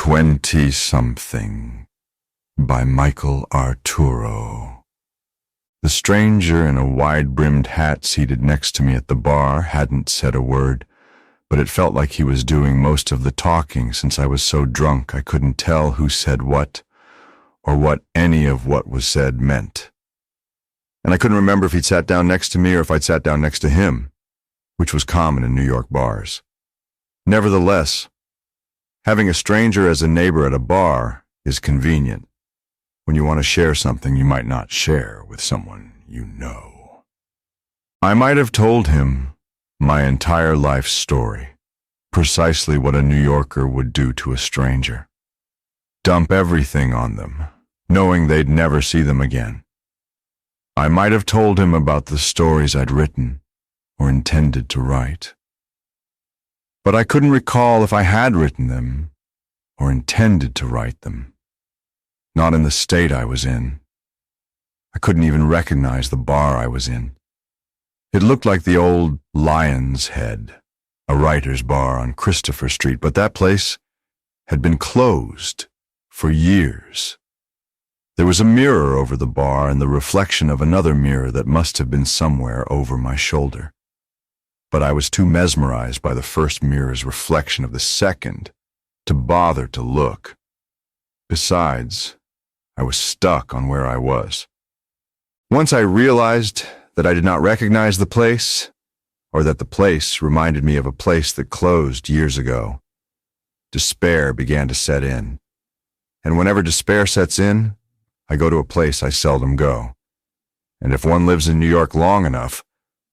20-something by Michael Arturo. The stranger in a wide-brimmed hat seated next to me at the bar hadn't said a word, but it felt like he was doing most of the talking since I was so drunk I couldn't tell who said what or what any of what was said meant. And I couldn't remember if he'd sat down next to me or if I'd sat down next to him, which was common in New York bars. Nevertheless, having a stranger as a neighbor at a bar is convenient when you want to share something you might not share with someone you know. I might have told him my entire life story, precisely what a New Yorker would do to a stranger. Dump everything on them, knowing they'd never see them again. I might have told him about the stories I'd written or intended to write. But I couldn't recall if I had written them or intended to write them. Not in the state I was in. I couldn't even recognize the bar I was in. It looked like the old Lion's Head, a writer's bar on Christopher Street, but that place had been closed for years. There was a mirror over the bar and the reflection of another mirror that must have been somewhere over my shoulder. But I was too mesmerized by the first mirror's reflection of the second to bother to look. Besides, I was stuck on where I was. Once I realized that I did not recognize the place, or that the place reminded me of a place that closed years ago, despair began to set in. And whenever despair sets in, I go to a place I seldom go. And if one lives in New York long enough,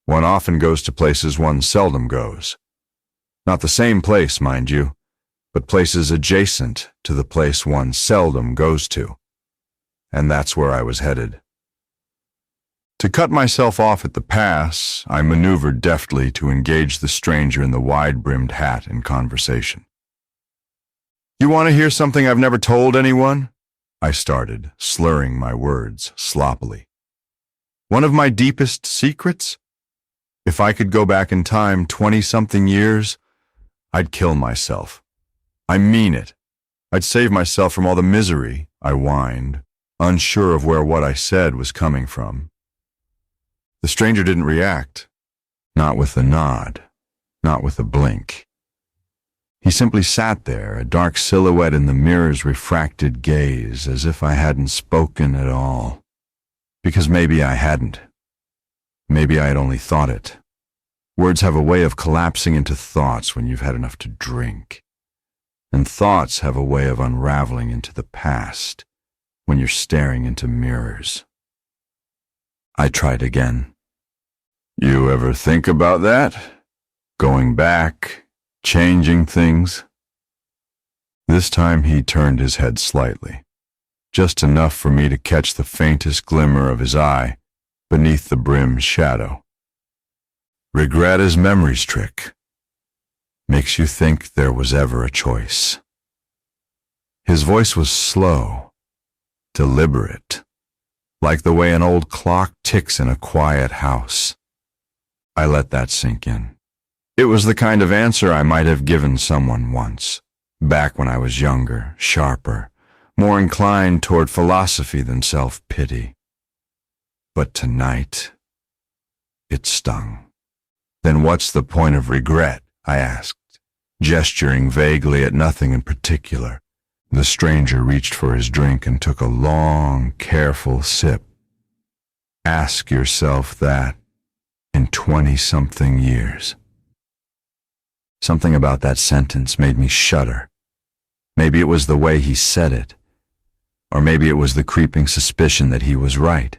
one often goes to places one seldom goes. Not the same place, mind you, but places adjacent to the place one seldom goes to. And that's where I was headed. To cut myself off at the pass, I maneuvered deftly to engage the stranger in the wide-brimmed hat in conversation. "You want to hear something I've never told anyone?" I started, slurring my words sloppily. "One of my deepest secrets? If I could go back in time 20-something years, I'd kill myself. I mean it. I'd save myself from all the misery," I whined, unsure of where what I said was coming from. The stranger didn't react, not with a nod, not with a blink. He simply sat there, a dark silhouette in the mirror's refracted gaze, as if I hadn't spoken at all. Because maybe I hadn't. Maybe I had only thought it. Words have a way of collapsing into thoughts when you've had enough to drink. And thoughts have a way of unraveling into the past when you're staring into mirrors. I tried again. "You ever think about that? Going back, changing things?" This time he turned his head slightly, just enough for me to catch the faintest glimmer of his eye beneath the brim's shadow. "Regret is memory's trick. Makes you think there was ever a choice." His voice was slow, deliberate, like the way an old clock ticks in a quiet house. I let that sink in. It was the kind of answer I might have given someone once, back when I was younger, sharper, more inclined toward philosophy than self-pity. But tonight, it stung. "Then what's the point of regret?" I asked, gesturing vaguely at nothing in particular. The stranger reached for his drink and took a long, careful sip. "Ask yourself that in 20-something years." Something about that sentence made me shudder. Maybe it was the way he said it, or maybe it was the creeping suspicion that he was right,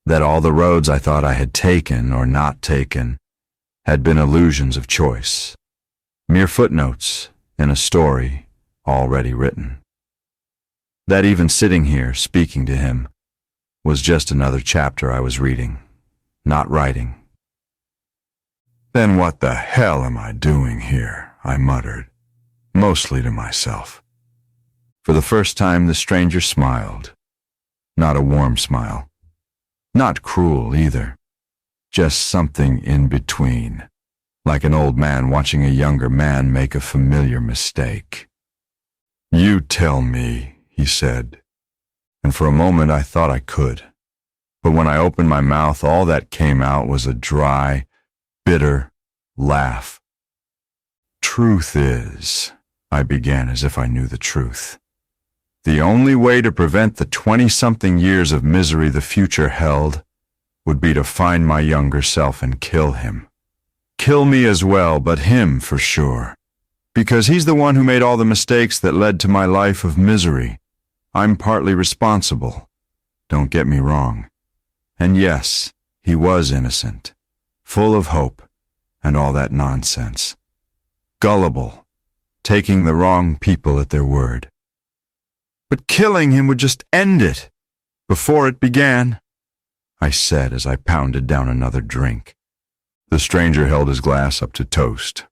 that all the roads I thought I had taken or not taken had been illusions of choice, mere footnotes in a story already written. That even sitting here, speaking to him, was just another chapter I was reading, not writing. "Then what the hell am I doing here?" I muttered, mostly to myself. For the first time, the stranger smiled. Not a warm smile. Not cruel either. Just something in between, like an old man watching a younger man make a familiar mistake. You tell me, he said, and for a moment I thought I could. But when I opened my mouth, all that came out was a dry, bitter laugh. Truth is, I began as if I knew the truth. The only way to prevent the 20-something years of misery the future held would be to find my younger self and kill him. Kill me as well, but him for sure. Because he's the one who made all the mistakes that led to my life of misery. I'm partly responsible. Don't get me wrong. And yes, he was innocent, full of hope, and all that nonsense. Gullible, taking the wrong people at their word. But killing him would just end it, before it began, I said as I pounded down another drink. The stranger held his glass up to toast.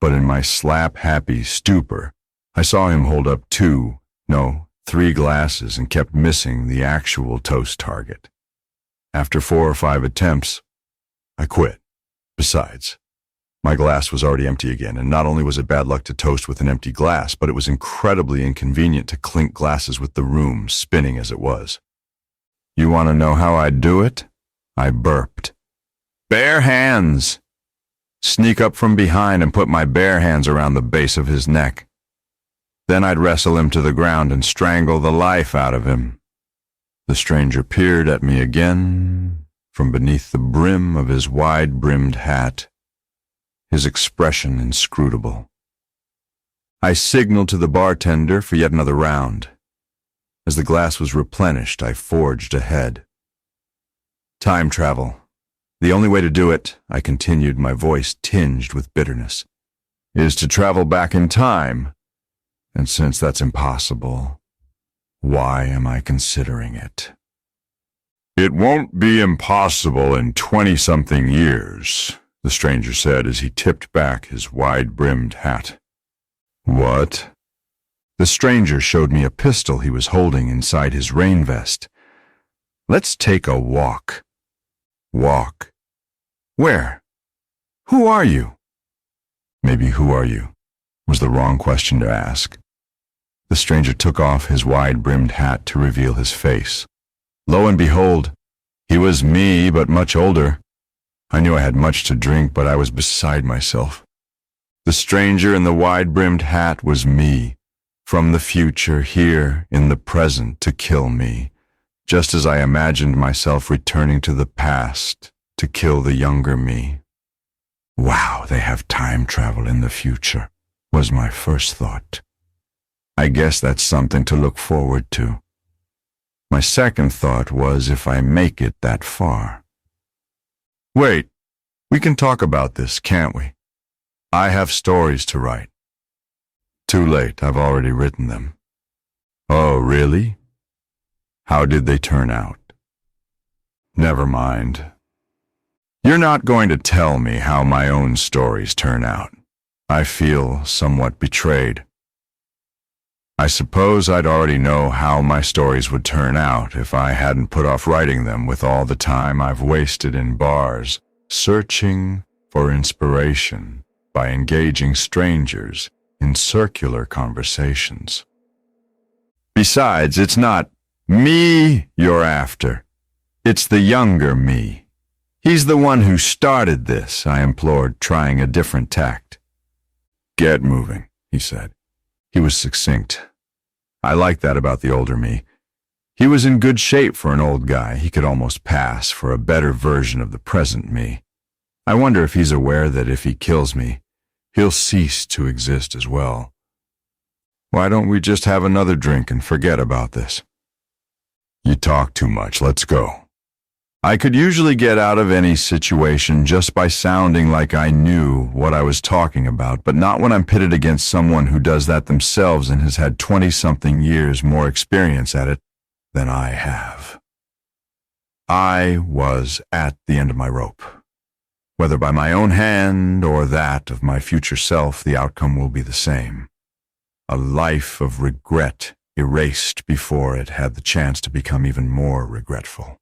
But in my slap-happy stupor, I saw him hold up 3 glasses and kept missing the actual toast target. After 4 or 5 attempts, I quit. Besides, my glass was already empty again, and not only was it bad luck to toast with an empty glass, but it was incredibly inconvenient to clink glasses with the room spinning as it was. You want to know how I'd do it? I burped. Bare hands! Sneak up from behind and put my bare hands around the base of his neck. Then I'd wrestle him to the ground and strangle the life out of him. The stranger peered at me again from beneath the brim of his wide-brimmed hat, his expression inscrutable. I signaled to the bartender for yet another round. As the glass was replenished, I forged ahead. Time travel. The only way to do it, I continued, my voice tinged with bitterness, is to travel back in time. And since that's impossible, why am I considering it? It won't be impossible in 20-something years, the stranger said as he tipped back his wide-brimmed hat. What? The stranger showed me a pistol he was holding inside his rain vest. Let's take a walk. Walk. Where? Who are you? Maybe who are you was the wrong question to ask. The stranger took off his wide-brimmed hat to reveal his face. Lo and behold, he was me, but much older. I knew I had much to drink, but I was beside myself. The stranger in the wide-brimmed hat was me, from the future here in the present to kill me, just as I imagined myself returning to the past to kill the younger me. Wow, they have time travel in the future, was my first thought. I guess that's something to look forward to. My second thought was if I make it that far. Wait, we can talk about this, can't we? I have stories to write. Too late, I've already written them. Oh, really? How did they turn out? Never mind. You're not going to tell me how my own stories turn out. I feel somewhat betrayed. I suppose I'd already know how my stories would turn out if I hadn't put off writing them with all the time I've wasted in bars, searching for inspiration by engaging strangers in circular conversations. Besides, it's not me you're after. It's the younger me. He's the one who started this, I implored, trying a different tact. Get moving, he said. He was succinct. I liked that about the older me. He was in good shape for an old guy. He could almost pass for a better version of the present me. I wonder if he's aware that if he kills me, he'll cease to exist as well. Why don't we just have another drink and forget about this? You talk too much. Let's go. I could usually get out of any situation just by sounding like I knew what I was talking about, but not when I'm pitted against someone who does that themselves and has had 20-something years more experience at it than I have. I was at the end of my rope. Whether by my own hand or that of my future self, the outcome will be the same. A life of regret erased before it had the chance to become even more regretful.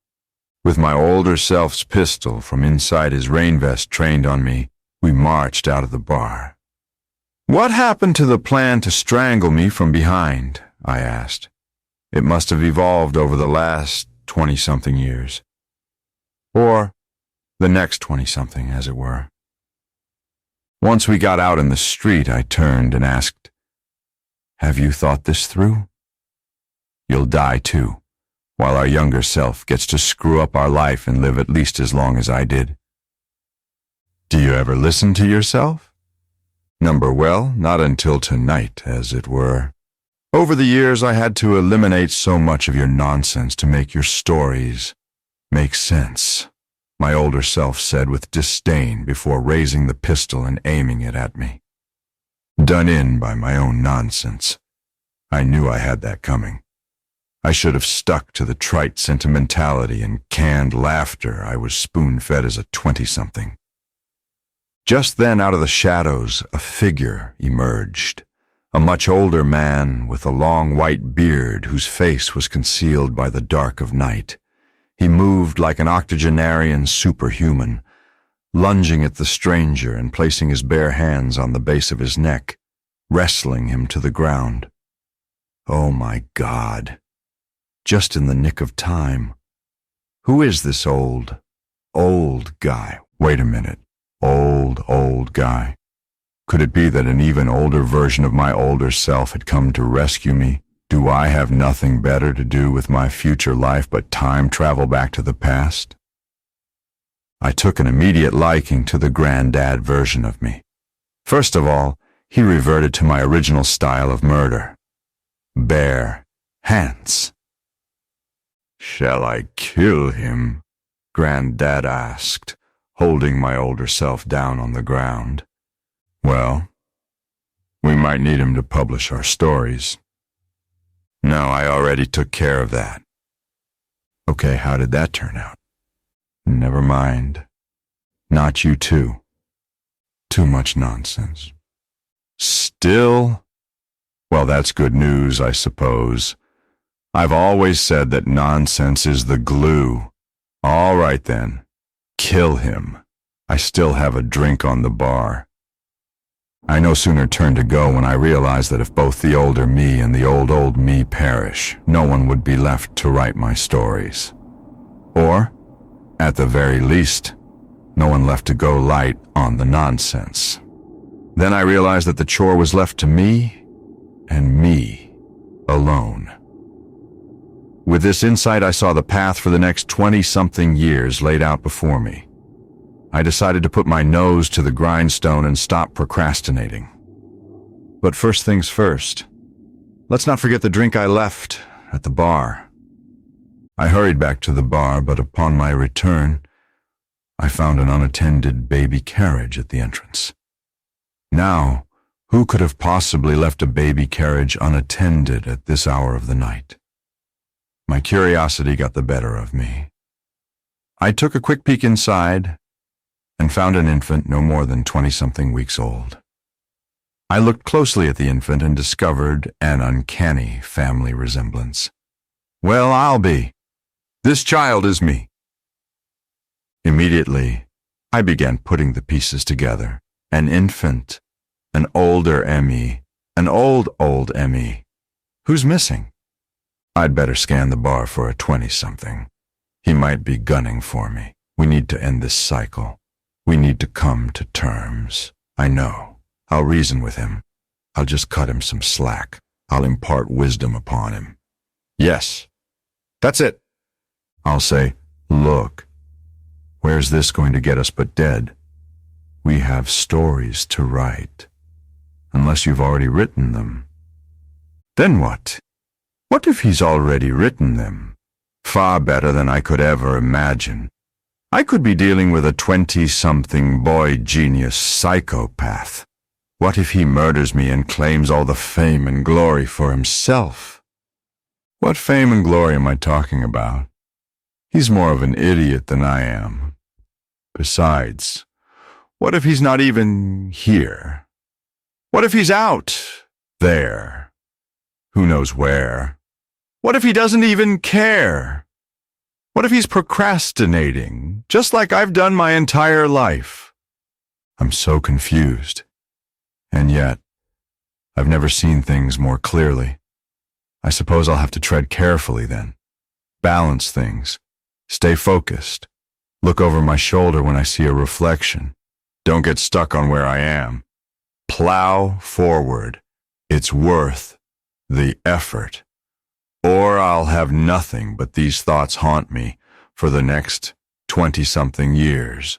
With my older self's pistol from inside his rain vest trained on me, we marched out of the bar. "What happened to the plan to strangle me from behind?" I asked. "It must have evolved over the last 20-something years. Or the next 20-something, as it were." Once we got out in the street, I turned and asked, "Have you thought this through? You'll die too, while our younger self gets to screw up our life and live at least as long as I did. Do you ever listen to yourself?" Well, not until tonight, as it were. Over the years, I had to eliminate so much of your nonsense to make your stories make sense, my older self said with disdain before raising the pistol and aiming it at me. Done in by my own nonsense. I knew I had that coming. I should have stuck to the trite sentimentality and canned laughter I was spoon-fed as a 20-something. Just then, out of the shadows, a figure emerged. A much older man with a long white beard whose face was concealed by the dark of night. He moved like an octogenarian superhuman, lunging at the stranger and placing his bare hands on the base of his neck, wrestling him to the ground. Oh my God! Just in the nick of time. Who is this old guy? Wait a minute. Old guy. Could it be that an even older version of my older self had come to rescue me? Do I have nothing better to do with my future life but time travel back to the past? I took an immediate liking to the granddad version of me. First of all, he reverted to my original style of murder. Bare hands. "Shall I kill him?" Granddad asked, holding my older self down on the ground. "Well, we might need him to publish our stories." "No, I already took care of that." "Okay, how did that turn out?" "Never mind. Not you too. Too much nonsense." "Still? Well, that's good news, I suppose. I've always said that nonsense is the glue. All right then. Kill him. I still have a drink on the bar." I no sooner turned to go when I realized that if both the older me and the old me perish, no one would be left to write my stories. Or, at the very least, no one left to go light on the nonsense. Then I realized that the chore was left to me, and me alone. With this insight, I saw the path for the next 20-something years laid out before me. I decided to put my nose to the grindstone and stop procrastinating. But first things first, let's not forget the drink I left at the bar. I hurried back to the bar, but upon my return, I found an unattended baby carriage at the entrance. Now, who could have possibly left a baby carriage unattended at this hour of the night? My curiosity got the better of me. I took a quick peek inside and found an infant no more than 20-something weeks old. I looked closely at the infant and discovered an uncanny family resemblance. Well, I'll be. This child is me. Immediately, I began putting the pieces together. An infant, an older Emmy, an old Emmy. Who's missing? I'd better scan the bar for a 20-something. He might be gunning for me. We need to end this cycle. We need to come to terms. I know. I'll reason with him. I'll just cut him some slack. I'll impart wisdom upon him. Yes, that's it. I'll say, look, where's this going to get us but dead? We have stories to write. Unless you've already written them. Then what? What if he's already written them? Far better than I could ever imagine. I could be dealing with a 20-something boy genius psychopath. What if he murders me and claims all the fame and glory for himself? What fame and glory am I talking about? He's more of an idiot than I am. Besides, what if he's not even here? What if he's out there? Who knows where? What if he doesn't even care? What if he's procrastinating, just like I've done my entire life? I'm so confused. And yet, I've never seen things more clearly. I suppose I'll have to tread carefully then. Balance things. Stay focused. Look over my shoulder when I see a reflection. Don't get stuck on where I am. Plow forward. It's worth the effort. Or I'll have nothing but these thoughts haunt me for the next 20-something years.